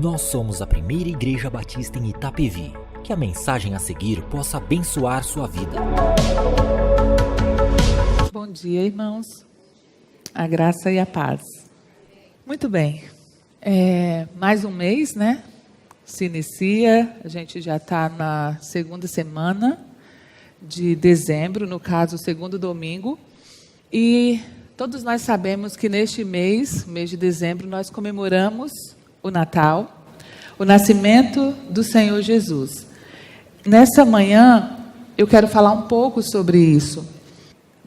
Nós somos a primeira igreja batista em Itapevi. Que a mensagem a seguir possa abençoar sua vida. Bom dia, irmãos. A graça e a paz. Muito bem. Mais um mês, né? Se inicia. A gente já está na segunda semana de dezembro, no caso, o segundo domingo. E todos nós sabemos que neste mês de dezembro, nós comemoramos o Natal, o nascimento do Senhor Jesus. Nessa manhã, eu quero falar um pouco sobre isso.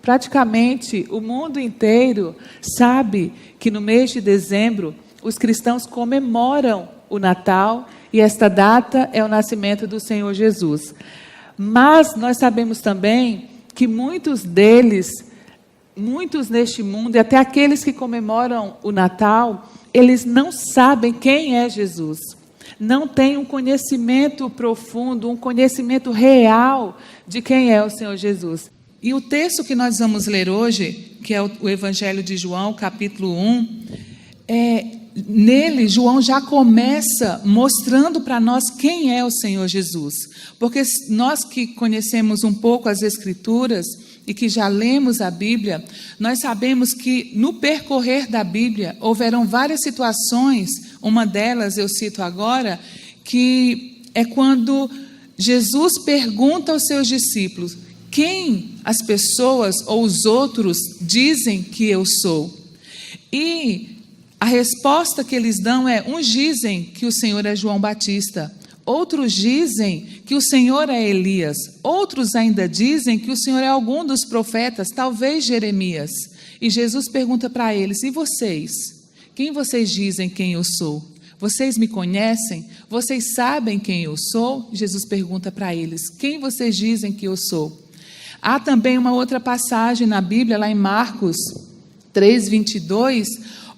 Praticamente, o mundo inteiro sabe que no mês de dezembro, os cristãos comemoram o Natal e esta data é o nascimento do Senhor Jesus. Mas nós sabemos também que muitos neste mundo, e até aqueles que comemoram o Natal, eles não sabem quem é Jesus. Não têm um conhecimento profundo, um conhecimento real de quem é o Senhor Jesus. E o texto que nós vamos ler hoje, que é o Evangelho de João, capítulo 1, nele, João já começa mostrando para nós quem é o Senhor Jesus. Porque nós que conhecemos um pouco as Escrituras e que já lemos a Bíblia, nós sabemos que no percorrer da Bíblia houveram várias situações, uma delas eu cito agora, que é quando Jesus pergunta aos seus discípulos: quem as pessoas ou os outros dizem que eu sou? E a resposta que eles dão é: uns dizem que o Senhor é João Batista, outros dizem que o Senhor é Elias, outros ainda dizem que o Senhor é algum dos profetas, talvez Jeremias. E Jesus pergunta para eles: e vocês? Quem vocês dizem quem eu sou? Vocês me conhecem? Vocês sabem quem eu sou? Jesus pergunta para eles: quem vocês dizem que eu sou? Há também uma outra passagem na Bíblia, lá em Marcos 3:22,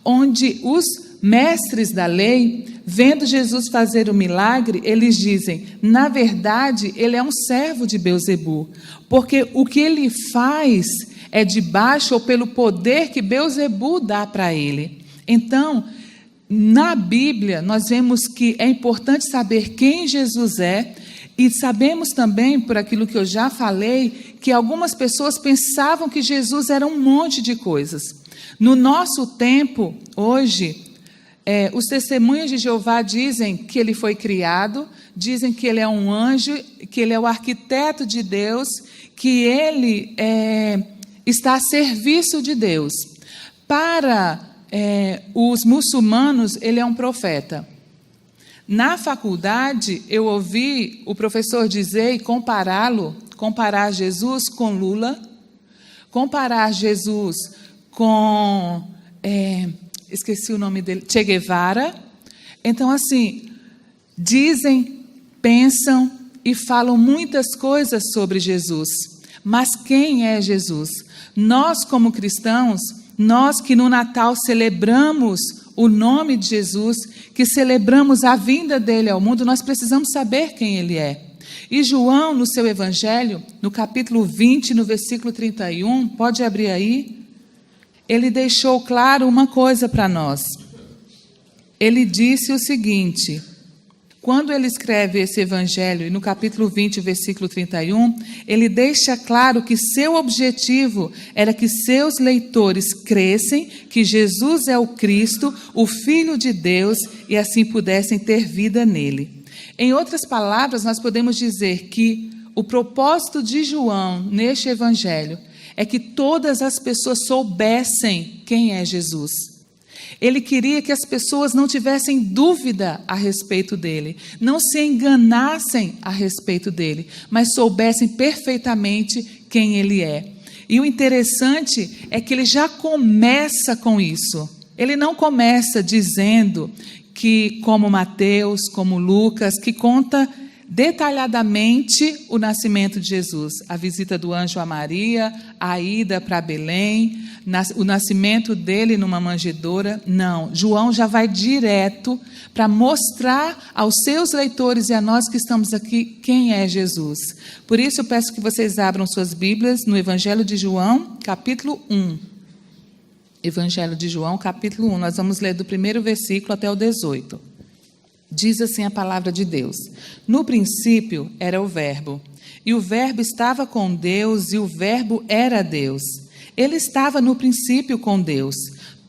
onde os mestres da lei, vendo Jesus fazer o milagre, eles dizem: na verdade, ele é um servo de Beelzebu, porque o que ele faz é de baixo ou pelo poder que Beelzebu dá para ele. Então, na Bíblia, nós vemos que é importante saber quem Jesus é, e sabemos também, por aquilo que eu já falei, que algumas pessoas pensavam que Jesus era um monte de coisas. No nosso tempo, hoje, os testemunhas de Jeová dizem que ele foi criado, dizem que ele é um anjo, que ele é o arquiteto de Deus, que ele está a serviço de Deus. Para os muçulmanos, ele é um profeta. Na faculdade, eu ouvi o professor dizer e comparar Jesus com Lula, comparar Jesus com, esqueci o nome dele, Che Guevara. Então, assim, dizem, pensam e falam muitas coisas sobre Jesus. Mas quem é Jesus? Nós, como cristãos, nós que no Natal celebramos o nome de Jesus, que celebramos a vinda dele ao mundo, nós precisamos saber quem ele é. E João, no seu Evangelho, no capítulo 20, no versículo 31, pode abrir aí, ele deixou claro uma coisa para nós. Ele disse o seguinte: quando ele escreve esse Evangelho, e no capítulo 20, versículo 31, ele deixa claro que seu objetivo era que seus leitores crescem que Jesus é o Cristo, o Filho de Deus, e assim pudessem ter vida nele. Em outras palavras, nós podemos dizer que o propósito de João neste Evangelho é que todas as pessoas soubessem quem é Jesus. Ele queria que as pessoas não tivessem dúvida a respeito dele, não se enganassem a respeito dele, mas soubessem perfeitamente quem ele é. E o interessante é que ele já começa com isso. Ele não começa dizendo que, como Mateus, como Lucas, que conta detalhadamente o nascimento de Jesus, a visita do anjo a Maria, a ida para Belém, o nascimento dele numa manjedoura. Não, João já vai direto para mostrar aos seus leitores e a nós que estamos aqui quem é Jesus. Por isso eu peço que vocês abram suas Bíblias no Evangelho de João, capítulo 1. Evangelho de João, capítulo 1, nós vamos ler do primeiro versículo até o 18. Diz assim a palavra de Deus: no princípio era o Verbo, e o Verbo estava com Deus, e o Verbo era Deus. Ele estava no princípio com Deus.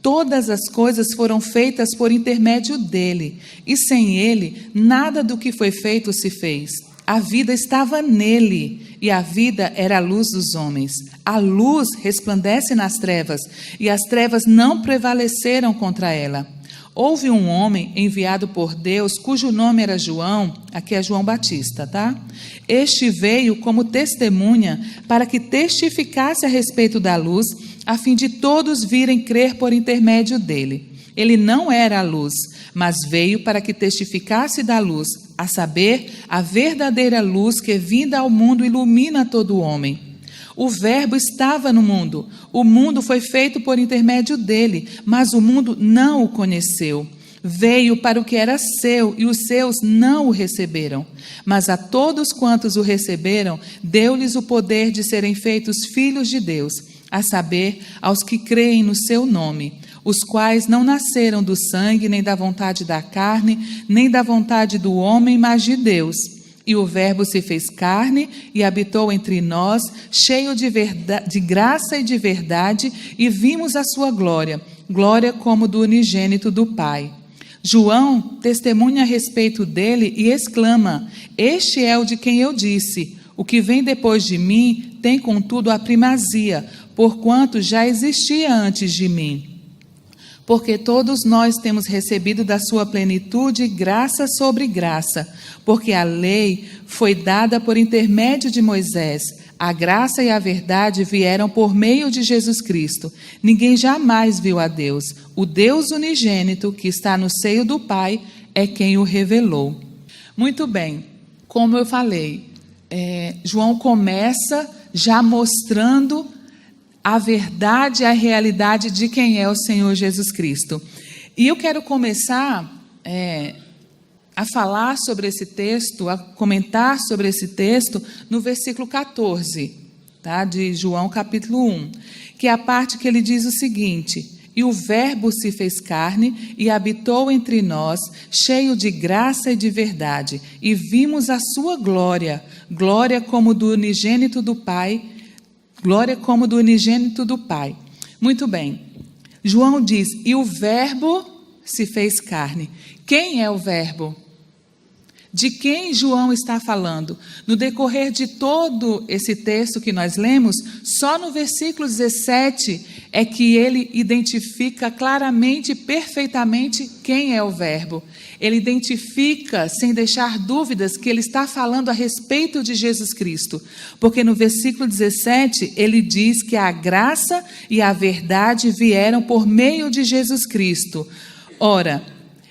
Todas as coisas foram feitas por intermédio dele, e sem ele, nada do que foi feito se fez. A vida estava nele, e a vida era a luz dos homens. A luz resplandece nas trevas, e as trevas não prevaleceram contra ela. Houve um homem enviado por Deus, cujo nome era João, aqui é João Batista, tá? Este veio como testemunha para que testificasse a respeito da luz, a fim de todos virem crer por intermédio dele. Ele não era a luz, mas veio para que testificasse da luz, a saber, a verdadeira luz que, vinda ao mundo, ilumina todo homem. O Verbo estava no mundo. O mundo foi feito por intermédio dele, mas o mundo não o conheceu. Veio para o que era seu, e os seus não o receberam. Mas a todos quantos o receberam, deu-lhes o poder de serem feitos filhos de Deus, a saber, aos que creem no seu nome, os quais não nasceram do sangue, nem da vontade da carne, nem da vontade do homem, mas de Deus. E o Verbo se fez carne e habitou entre nós, cheio de graça e de verdade, e vimos a sua glória, glória como do unigênito do Pai. João testemunha a respeito dele e exclama: este é o de quem eu disse, o que vem depois de mim tem contudo a primazia, porquanto já existia antes de mim. Porque todos nós temos recebido da sua plenitude graça sobre graça, porque a lei foi dada por intermédio de Moisés. A graça e a verdade vieram por meio de Jesus Cristo. Ninguém jamais viu a Deus. O Deus unigênito, que está no seio do Pai, é quem o revelou. Muito bem, como eu falei, João começa já mostrando a verdade e a realidade de quem é o Senhor Jesus Cristo. E eu quero começar a falar sobre esse texto, a comentar sobre esse texto no versículo 14, tá, de João capítulo 1, que é a parte que ele diz o seguinte: e o Verbo se fez carne e habitou entre nós, cheio de graça e de verdade, e vimos a sua glória, glória como do unigênito do Pai, glória como do unigênito do Pai. Muito bem. João diz: e o Verbo se fez carne. Quem é o Verbo? De quem João está falando? No decorrer de todo esse texto que nós lemos, só no versículo 17 é que ele identifica claramente e perfeitamente quem é o Verbo. Ele identifica, sem deixar dúvidas, que ele está falando a respeito de Jesus Cristo. Porque no versículo 17, ele diz que a graça e a verdade vieram por meio de Jesus Cristo. Ora,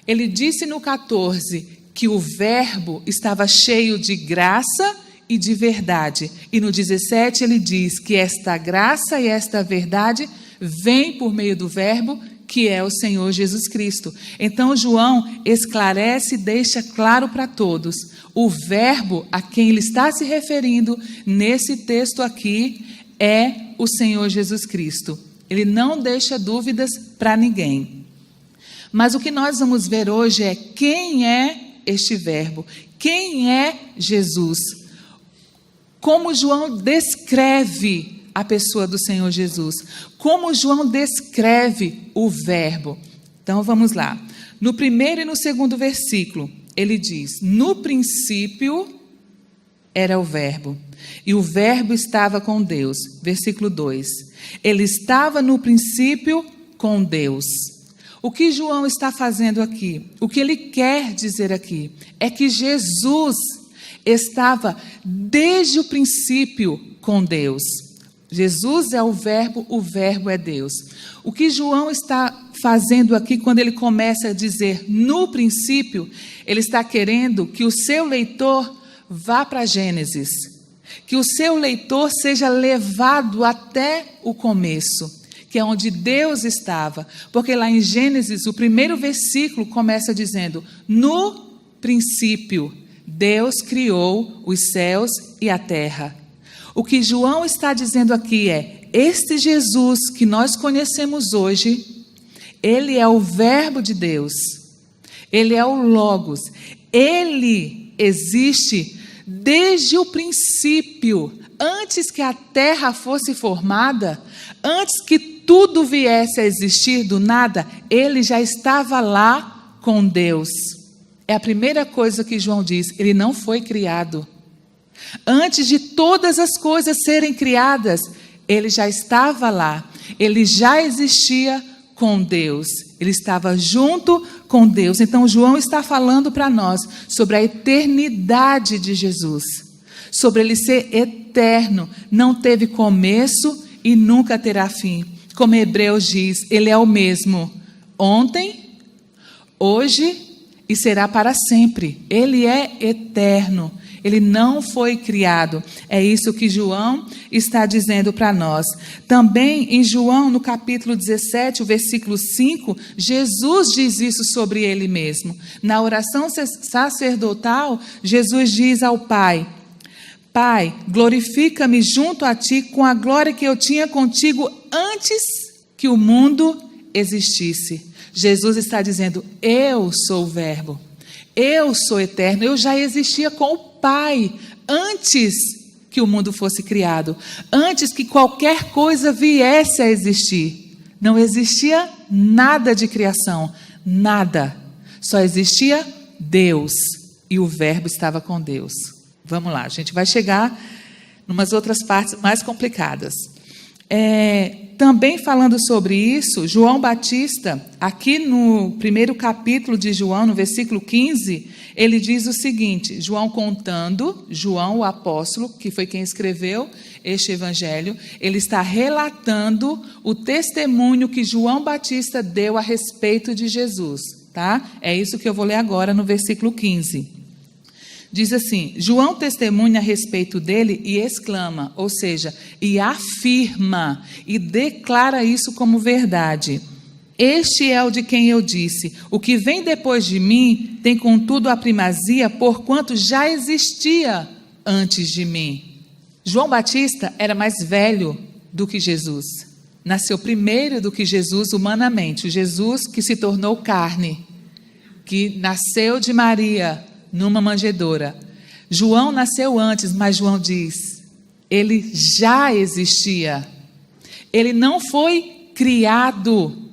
ele disse no 14 que o Verbo estava cheio de graça e de verdade. E no 17 ele diz que esta graça e esta verdade vem por meio do Verbo, que é o Senhor Jesus Cristo. Então João esclarece e deixa claro para todos: o Verbo a quem ele está se referindo nesse texto aqui é o Senhor Jesus Cristo. Ele não deixa dúvidas para ninguém. Mas o que nós vamos ver hoje é quem é este Verbo, quem é Jesus, como João descreve a pessoa do Senhor Jesus, como João descreve o Verbo. Então vamos lá, no primeiro e no segundo versículo, ele diz: no princípio era o Verbo, e o Verbo estava com Deus. Versículo 2, ele estava no princípio com Deus. O que João está fazendo aqui, o que ele quer dizer aqui, é que Jesus estava desde o princípio com Deus. Jesus é o Verbo é Deus. O que João está fazendo aqui, quando ele começa a dizer no princípio, ele está querendo que o seu leitor vá para Gênesis, que o seu leitor seja levado até o começo, que é onde Deus estava, porque lá em Gênesis, o primeiro versículo começa dizendo: no princípio, Deus criou os céus e a terra. O que João está dizendo aqui é: este Jesus que nós conhecemos hoje, ele é o Verbo de Deus. Ele é o Logos. Ele existe desde o princípio, antes que a terra fosse formada, antes que tudo viesse a existir do nada, ele já estava lá com Deus. É a primeira coisa que João diz, ele não foi criado. Antes de todas as coisas serem criadas, ele já estava lá, ele já existia com Deus, ele estava junto com Deus. Então João está falando para nós sobre a eternidade de Jesus, sobre ele ser eterno, não teve começo e nunca terá fim. Como Hebreus diz, ele é o mesmo ontem, hoje e será para sempre. Ele é eterno. Ele não foi criado. É isso que João está dizendo para nós. Também em João, no capítulo 17, o versículo 5, Jesus diz isso sobre ele mesmo. Na oração sacerdotal, Jesus diz ao Pai: Pai, glorifica-me junto a ti com a glória que eu tinha contigo antes que o mundo existisse. Jesus está dizendo, eu sou o Verbo, eu sou eterno, eu já existia com o Pai antes que o mundo fosse criado, antes que qualquer coisa viesse a existir. Não existia nada de criação, nada, só existia Deus e o Verbo estava com Deus. Vamos lá, a gente vai chegar em umas outras partes mais complicadas. Também falando sobre isso, João Batista, aqui no primeiro capítulo de João, no versículo 15, ele diz o seguinte, João contando, João o apóstolo, que foi quem escreveu este evangelho, ele está relatando o testemunho que João Batista deu a respeito de Jesus, tá? É isso que eu vou ler agora no versículo 15. Diz assim, João testemunha a respeito dele e exclama, ou seja, e afirma, e declara isso como verdade. Este é o de quem eu disse, o que vem depois de mim tem contudo a primazia, porquanto já existia antes de mim. João Batista era mais velho do que Jesus. Nasceu primeiro do que Jesus humanamente, o Jesus que se tornou carne, que nasceu de Maria, numa manjedoura. João nasceu antes, mas João diz, ele já existia. Ele não foi criado.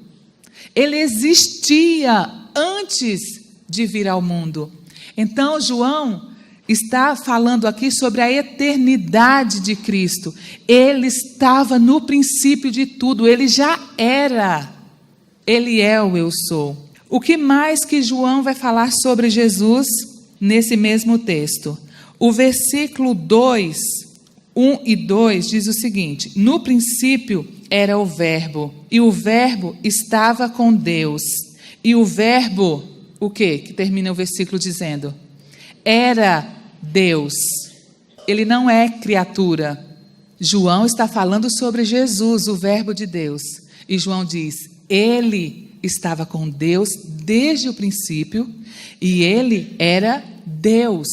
Ele existia antes de vir ao mundo. Então, João está falando aqui sobre a eternidade de Cristo. Ele estava no princípio de tudo. Ele já era. Ele é o eu sou. O que mais que João vai falar sobre Jesus nesse mesmo texto? O versículo 2, 1 e 2 diz o seguinte, no princípio era o Verbo, e o Verbo estava com Deus, e o Verbo, o quê? Que termina o versículo dizendo, era Deus, ele não é criatura. João está falando sobre Jesus, o Verbo de Deus, e João diz, ele estava com Deus desde o princípio, e ele era Deus.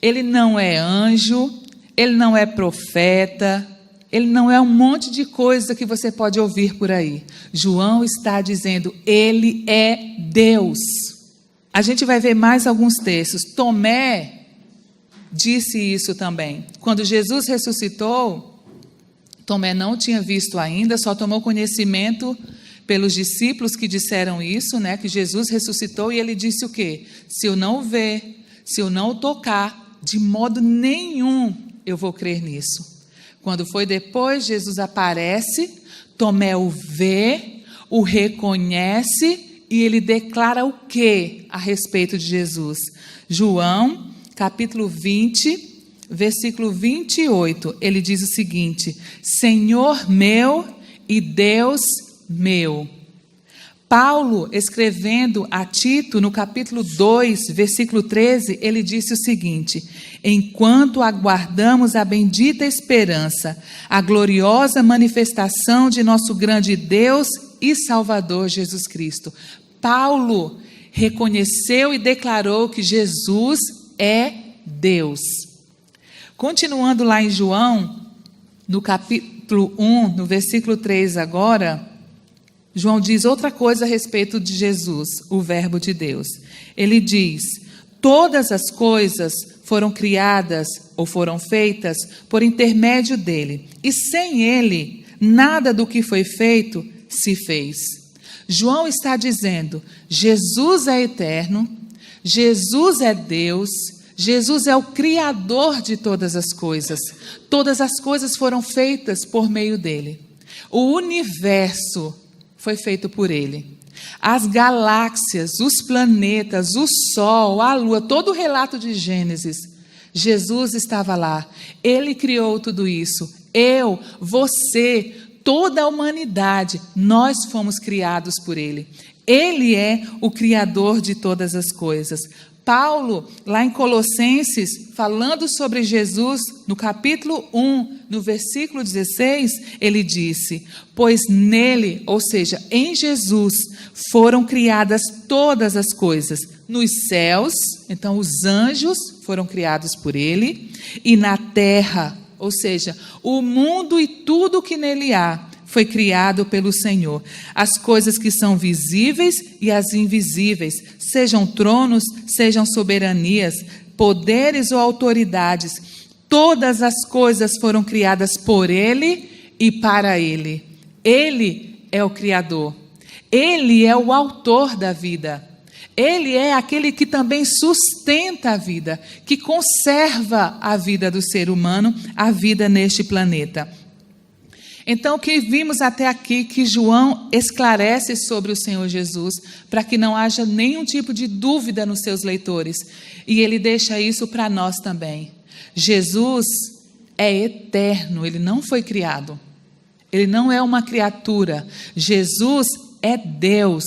Ele não é anjo, ele não é profeta, ele não é um monte de coisa que você pode ouvir por aí. João está dizendo, ele é Deus. A gente vai ver mais alguns textos. Tomé disse isso também. Quando Jesus ressuscitou, Tomé não tinha visto ainda, só tomou conhecimento pelos discípulos que disseram isso, né, que Jesus ressuscitou, e ele disse o quê? Se eu não o ver, se eu não o tocar, de modo nenhum eu vou crer nisso. Quando foi depois, Jesus aparece, Tomé o vê, o reconhece, e ele declara o quê a respeito de Jesus? João, capítulo 20, versículo 28, ele diz o seguinte, Senhor meu e Deus meu. Paulo, escrevendo a Tito, no capítulo 2, versículo 13, ele disse o seguinte, enquanto aguardamos a bendita esperança, a gloriosa manifestação de nosso grande Deus e Salvador Jesus Cristo. Paulo reconheceu e declarou que Jesus é Deus. Continuando lá em João, no capítulo 1, no versículo 3 agora, João diz outra coisa a respeito de Jesus, o Verbo de Deus. Ele diz: todas as coisas foram criadas ou foram feitas por intermédio dele, e sem ele, nada do que foi feito se fez. João está dizendo: Jesus é eterno, Jesus é Deus, Jesus é o Criador de todas as coisas foram feitas por meio dele. O universo foi feito por ele. As galáxias, os planetas, o Sol, a Lua, todo o relato de Gênesis, Jesus estava lá. Ele criou tudo isso. Eu, você, toda a humanidade, nós fomos criados por ele. Ele é o Criador de todas as coisas. Paulo, lá em Colossenses, falando sobre Jesus, no capítulo 1, no versículo 16, ele disse: pois nele, ou seja, em Jesus, foram criadas todas as coisas, nos céus, então os anjos foram criados por ele, e na terra, ou seja, o mundo e tudo que nele há, foi criado pelo Senhor. As coisas que são visíveis e as invisíveis, sejam tronos, sejam soberanias, poderes ou autoridades, todas as coisas foram criadas por ele e para ele. Ele é o Criador. Ele é o autor da vida. Ele é aquele que também sustenta a vida, que conserva a vida do ser humano, a vida neste planeta. Então, o que vimos até aqui, que João esclarece sobre o Senhor Jesus, para que não haja nenhum tipo de dúvida nos seus leitores. E ele deixa isso para nós também. Jesus é eterno, ele não foi criado. Ele não é uma criatura. Jesus é Deus.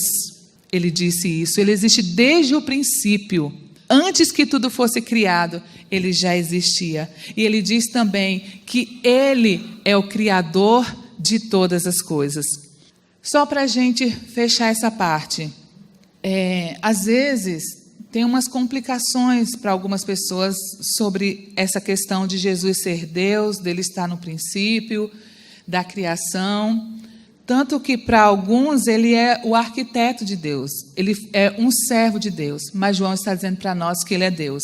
Ele disse isso. Ele existe desde o princípio. Antes que tudo fosse criado, ele já existia. E ele diz também que ele é o Criador de todas as coisas. Só para a gente fechar essa parte. Às vezes, tem umas complicações para algumas pessoas sobre essa questão de Jesus ser Deus, dele estar no princípio, da criação. Tanto que, para alguns, ele é o arquiteto de Deus. Ele é um servo de Deus. Mas João está dizendo para nós que ele é Deus.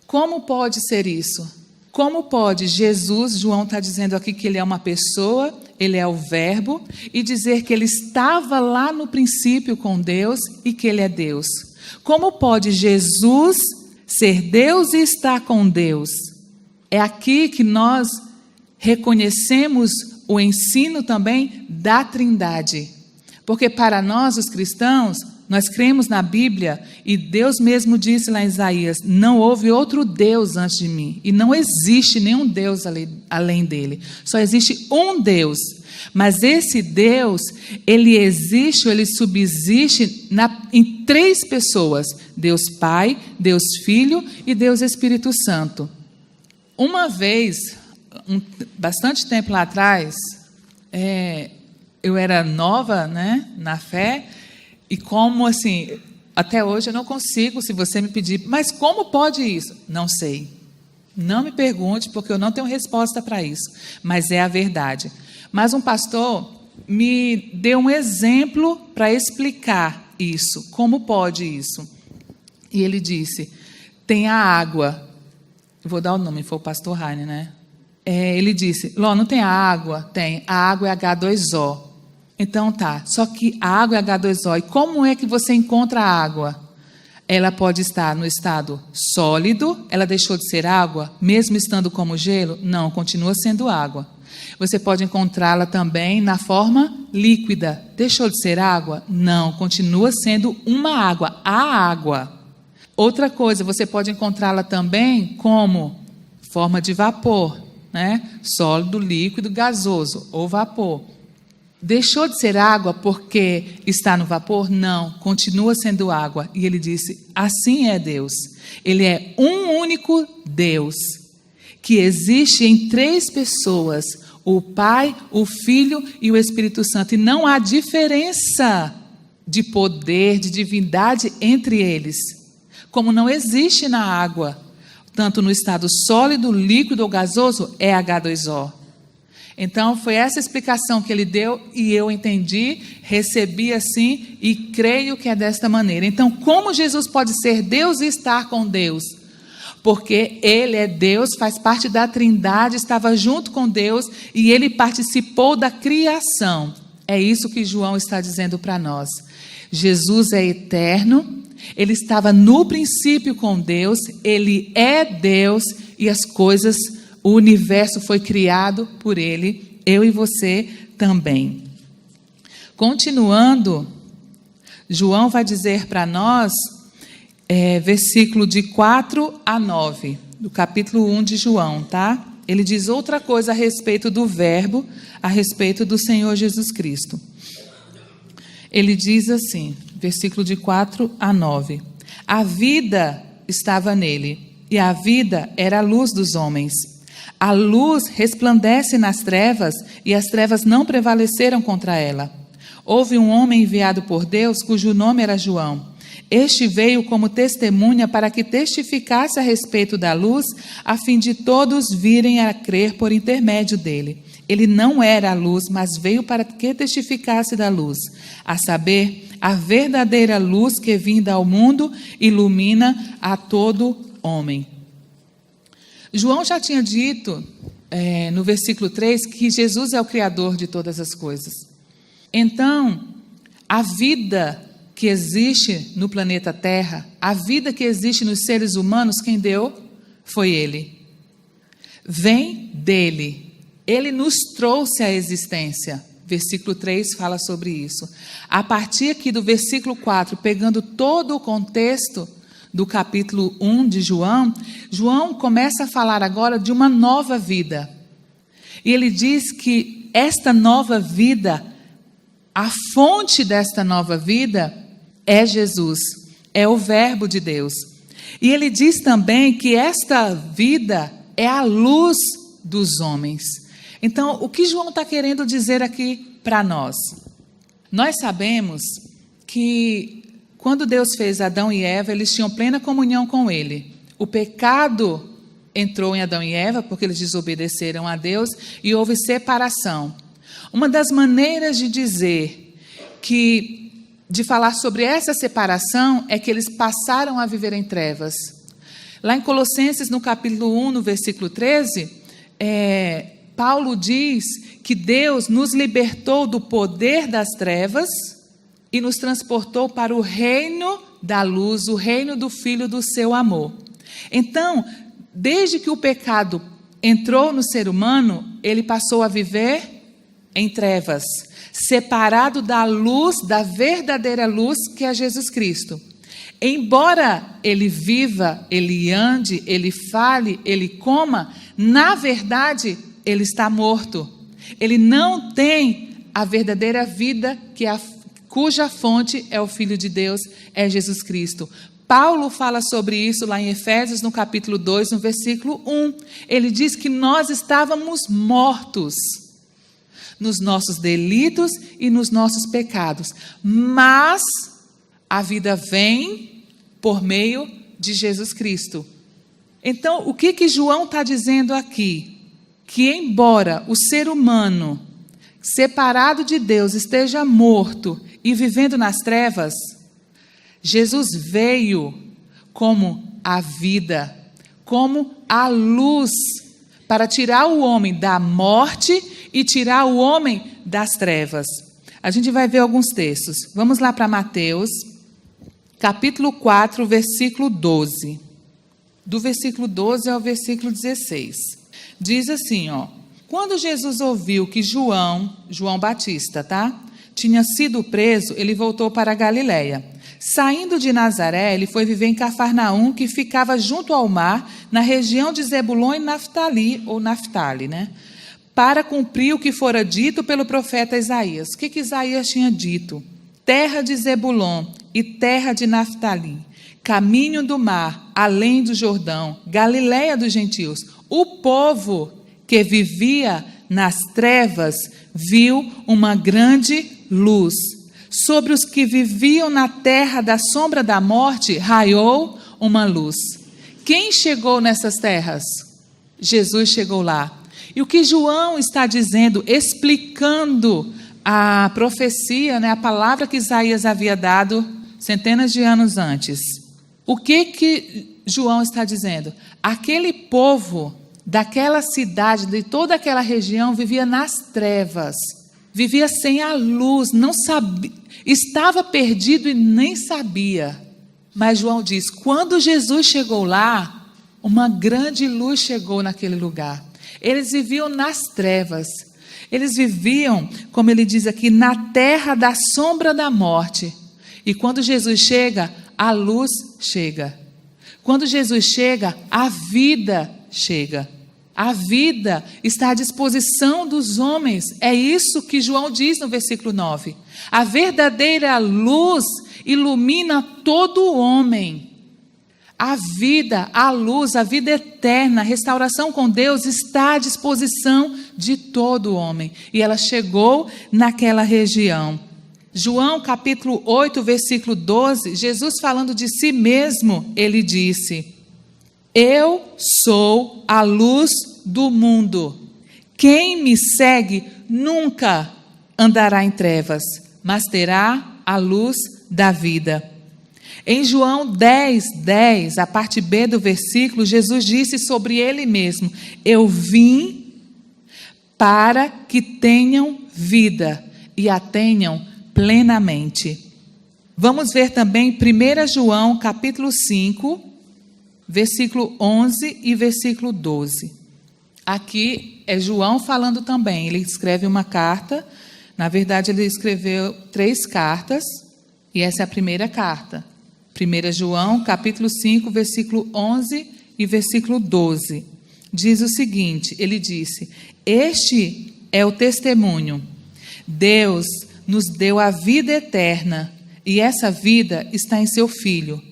Como pode ser isso? Como pode Jesus, João está dizendo aqui que ele é uma pessoa, ele é o Verbo, e dizer que ele estava lá no princípio com Deus e que ele é Deus? Como pode Jesus ser Deus e estar com Deus? É aqui que nós reconhecemos o ensino também da Trindade. Porque para nós, os cristãos, nós cremos na Bíblia e Deus mesmo disse lá em Isaías: não houve outro Deus antes de mim. E não existe nenhum Deus além dele. Só existe um Deus. Mas esse Deus, ele existe, ele subsiste em 3 pessoas: Deus Pai, Deus Filho e Deus Espírito Santo. Uma vez, bastante tempo lá atrás, eu era nova, né, na fé, e como assim, até hoje eu não consigo, se você me pedir, mas como pode isso? Não sei. Não me pergunte, porque eu não tenho resposta para isso, mas é a verdade. Mas um pastor me deu um exemplo para explicar isso, como pode isso. E ele disse: tem a água, eu vou dar o nome, foi o pastor Rainer, né? Ele disse: Ló, não tem a água? Tem, a água é H2O. Então tá, só que a água é H2O. E como é que você encontra a água? Ela pode estar no estado sólido, ela deixou de ser água, mesmo estando como gelo? Não, continua sendo água. Você pode encontrá-la também na forma líquida. Deixou de ser água? Não, continua sendo uma água, a água. Outra coisa, você pode encontrá-la também como forma de vapor, né? Sólido, líquido, gasoso ou vapor. Deixou de ser água porque está no vapor? Não, continua sendo água. E ele disse: assim é Deus. Ele é um único Deus, que existe em 3 pessoas: o Pai, o Filho e o Espírito Santo. E não há diferença de poder, de divindade entre eles. Como não existe na água, tanto no estado sólido, líquido ou gasoso, é H2O. Então, foi essa explicação que ele deu e eu entendi, recebi assim e creio que é desta maneira. Então, como Jesus pode ser Deus e estar com Deus? Porque ele é Deus, faz parte da Trindade, estava junto com Deus e ele participou da criação. É isso que João está dizendo para nós. Jesus é eterno, ele estava no princípio com Deus, ele é Deus e as coisas, o universo foi criado por ele, eu e você também. Continuando, João vai dizer para nós, versículo de 4 a 9, do capítulo 1 de João, tá? Ele diz outra coisa a respeito do verbo, a respeito do Senhor Jesus Cristo. Ele diz assim, versículo de 4 a 9. A vida estava nele, e a vida era a luz dos homens. A luz resplandece nas trevas, e as trevas não prevaleceram contra ela. Houve um homem enviado por Deus, cujo nome era João. Este veio como testemunha para que testificasse a respeito da luz, a fim de todos virem a crer por intermédio dele. Ele não era a luz, mas veio para que testificasse da luz, a saber, a verdadeira luz que vinda ao mundo ilumina a todo homem. João já tinha dito, no versículo 3, que Jesus é o Criador de todas as coisas. Então, a vida que existe no planeta Terra, a vida que existe nos seres humanos, quem deu? Foi Ele. Vem dele. Ele nos trouxe à existência. Versículo 3 fala sobre isso. A partir aqui do versículo 4, pegando todo o contexto do capítulo 1 de João, João começa a falar agora de uma nova vida. E ele diz que esta nova vida, a fonte desta nova vida é Jesus, é o Verbo de Deus. E ele diz também que esta vida é a luz dos homens. Então, o que João está querendo dizer aqui para nós? Nós sabemos que quando Deus fez Adão e Eva, eles tinham plena comunhão com Ele. O pecado entrou em Adão e Eva porque eles desobedeceram a Deus e houve separação. Uma das maneiras de dizer de falar sobre essa separação é que eles passaram a viver em trevas. Lá em Colossenses, no capítulo 1, no versículo 13, Paulo diz que Deus nos libertou do poder das trevas e nos transportou para o reino da luz, o reino do Filho do seu amor. Então, desde que o pecado entrou no ser humano, ele passou a viver em trevas, separado da luz, da verdadeira luz que é Jesus Cristo. Embora ele viva, ele ande, ele fale, ele coma, na verdade, ele está morto. Ele não tem a verdadeira vida, cuja fonte é o Filho de Deus, é Jesus Cristo. Paulo fala sobre isso lá em Efésios, no capítulo 2, no versículo 1. Ele diz que nós estávamos mortos nos nossos delitos e nos nossos pecados. Mas a vida vem por meio de Jesus Cristo. Então, o que João está dizendo aqui? Que embora o ser humano, separado de Deus, esteja morto e vivendo nas trevas, Jesus veio como a vida, como a luz, para tirar o homem da morte e tirar o homem das trevas. A gente vai ver alguns textos. Vamos lá para Mateus, capítulo 4, versículo 12. Do versículo 12 ao versículo 16. Diz assim, quando Jesus ouviu que João Batista, tinha sido preso, ele voltou para a Galiléia. Saindo de Nazaré, ele foi viver em Cafarnaum, que ficava junto ao mar, na região de Zebulon e Naftali, para cumprir o que fora dito pelo profeta Isaías. O que Isaías tinha dito? Terra de Zebulon e terra de Naftali, caminho do mar, além do Jordão, Galiléia dos gentios. O povo que vivia nas trevas viu uma grande luz. Sobre os que viviam na terra da sombra da morte, raiou uma luz. Quem chegou nessas terras? Jesus chegou lá. E o que João está dizendo, explicando a profecia, a palavra que Isaías havia dado centenas de anos antes. O que João está dizendo? Aquele povo daquela cidade, de toda aquela região, vivia nas trevas, vivia sem a luz, não sabia, estava perdido e nem sabia. Mas João diz, quando Jesus chegou lá, uma grande luz chegou naquele lugar. Eles viviam nas trevas, eles viviam, como ele diz aqui, na terra da sombra da morte. E quando Jesus chega, a luz chega. Quando Jesus chega, a vida chega. A vida está à disposição dos homens. É isso que João diz no versículo 9. A verdadeira luz ilumina todo o homem. A vida, a luz, a vida eterna, a restauração com Deus está à disposição de todo o homem. E ela chegou naquela região. João capítulo 8, versículo 12, Jesus falando de si mesmo, ele disse: eu sou a luz do mundo. Quem me segue nunca andará em trevas, mas terá a luz da vida. Em João 10, a parte B do versículo, Jesus disse sobre ele mesmo: eu vim para que tenham vida e a tenham plenamente. Vamos ver também 1 João capítulo 5, versículo 11 e versículo 12. Aqui é João falando também. Ele escreve uma carta. Na verdade, ele escreveu 3 cartas. E essa é a primeira carta. 1 João, capítulo 5, versículo 11 e versículo 12. Diz o seguinte, ele disse: este é o testemunho. Deus nos deu a vida eterna, e essa vida está em seu Filho.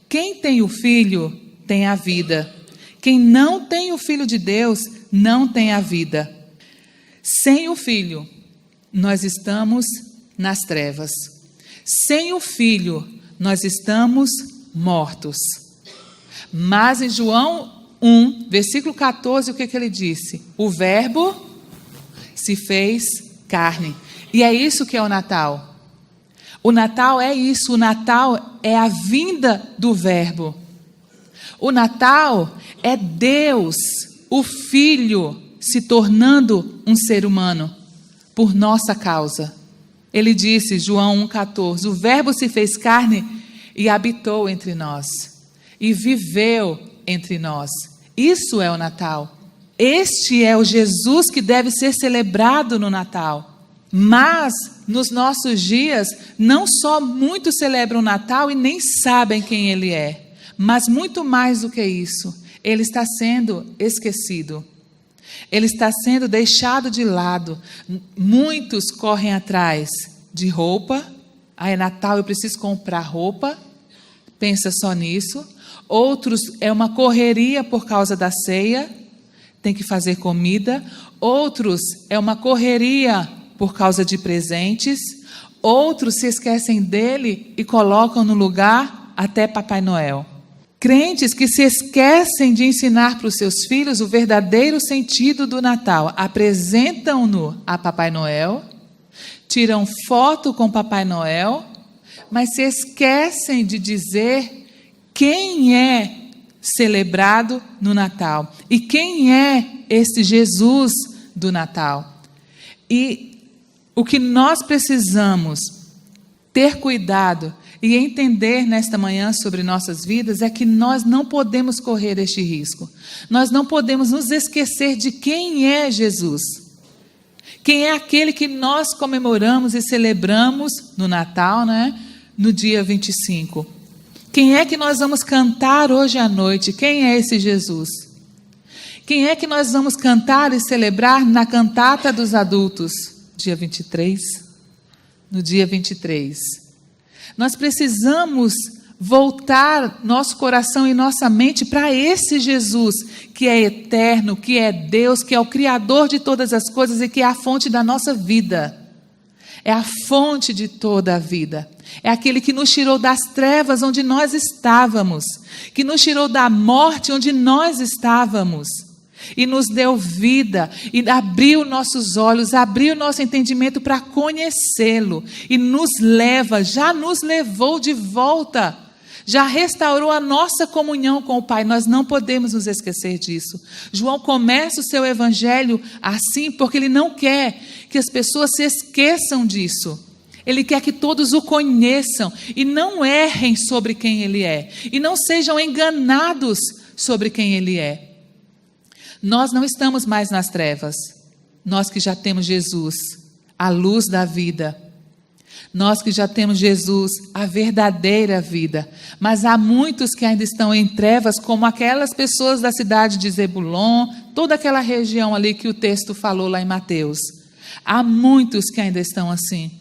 Quem tem o Filho tem a vida. Quem não tem o Filho de Deus não tem a vida. Sem o Filho, nós estamos nas trevas. Sem o Filho, nós estamos mortos. Mas em João 1, versículo 14, o que ele disse? O Verbo se fez carne. E é isso que é o Natal. O Natal é isso, o Natal é a vinda do Verbo. O Natal é Deus, o Filho, se tornando um ser humano por nossa causa. Ele disse, João 1,14, o Verbo se fez carne e habitou entre nós, e viveu entre nós. Isso é o Natal. Este é o Jesus que deve ser celebrado no Natal. Mas, nos nossos dias, não só muitos celebram o Natal e nem sabem quem ele é, mas muito mais do que isso, ele está sendo esquecido. Ele está sendo deixado de lado. Muitos correm atrás de roupa. É Natal, eu preciso comprar roupa. Pensa só nisso. Outros, é uma correria por causa da ceia. Tem que fazer comida. Outros, é uma correria por causa de presentes. Outros se esquecem dele e colocam no lugar até Papai Noel. Crentes que se esquecem de ensinar para os seus filhos o verdadeiro sentido do Natal, apresentam-no a Papai Noel, tiram foto com Papai Noel, mas se esquecem de dizer quem é celebrado no Natal e quem é esse Jesus do Natal. E o que nós precisamos ter cuidado e entender nesta manhã sobre nossas vidas é que nós não podemos correr este risco. Nós não podemos nos esquecer de quem é Jesus. Quem é aquele que nós comemoramos e celebramos no Natal, no dia 25. Quem é que nós vamos cantar hoje à noite? Quem é esse Jesus? Quem é que nós vamos cantar e celebrar na cantata dos adultos? Dia 23. No dia 23. Nós precisamos voltar nosso coração e nossa mente para esse Jesus, que é eterno, que é Deus, que é o Criador de todas as coisas e que é a fonte da nossa vida. É a fonte de toda a vida. É aquele que nos tirou das trevas onde nós estávamos, que nos tirou da morte onde nós estávamos, e nos deu vida, e abriu nossos olhos, abriu nosso entendimento para conhecê-lo, e nos leva, já nos levou de volta, já restaurou a nossa comunhão com o Pai. Nós não podemos nos esquecer disso. João começa o seu evangelho assim porque ele não quer que as pessoas se esqueçam disso. Ele quer que todos o conheçam e não errem sobre quem ele é, e não sejam enganados sobre quem ele é. Nós não estamos mais nas trevas, nós que já temos Jesus, a luz da vida. Nós que já temos Jesus, a verdadeira vida. Mas há muitos que ainda estão em trevas, como aquelas pessoas da cidade de Zebulon, toda aquela região ali que o texto falou lá em Mateus. Há muitos que ainda estão assim.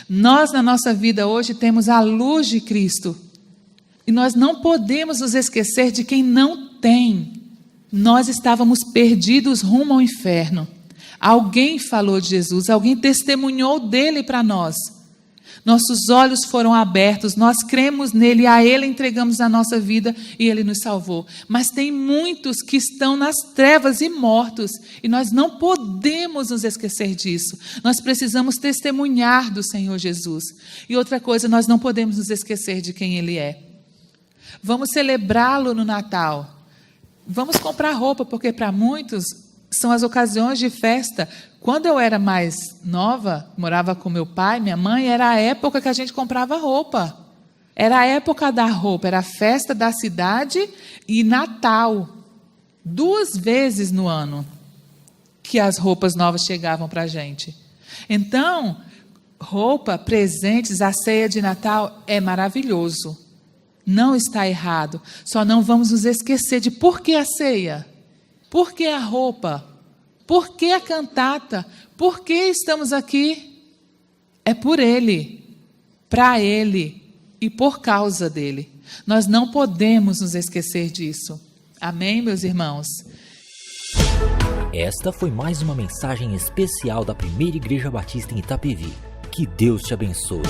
Nós, na nossa vida hoje, temos a luz de Cristo. E nós não podemos nos esquecer de quem não tem. Nós estávamos perdidos rumo ao inferno. Alguém falou de Jesus, alguém testemunhou dele para nós. Nossos olhos foram abertos, nós cremos nele, a ele entregamos a nossa vida e ele nos salvou. Mas tem muitos que estão nas trevas e mortos, e nós não podemos nos esquecer disso. Nós precisamos testemunhar do Senhor Jesus. E outra coisa, nós não podemos nos esquecer de quem ele é. Vamos celebrá-lo no Natal. Vamos comprar roupa, porque para muitos são as ocasiões de festa. Quando eu era mais nova, morava com meu pai, minha mãe, era a época que a gente comprava roupa. Era a época da roupa, era a festa da cidade e Natal. 2 vezes no ano que as roupas novas chegavam para a gente. Então, roupa, presentes, a ceia de Natal é maravilhoso. Não está errado. Só não vamos nos esquecer de por que a ceia. Por que a roupa? Por que a cantata? Por que estamos aqui? É por Ele, para Ele e por causa dEle. Nós não podemos nos esquecer disso. Amém, meus irmãos? Esta foi mais uma mensagem especial da Primeira Igreja Batista em Itapevi. Que Deus te abençoe.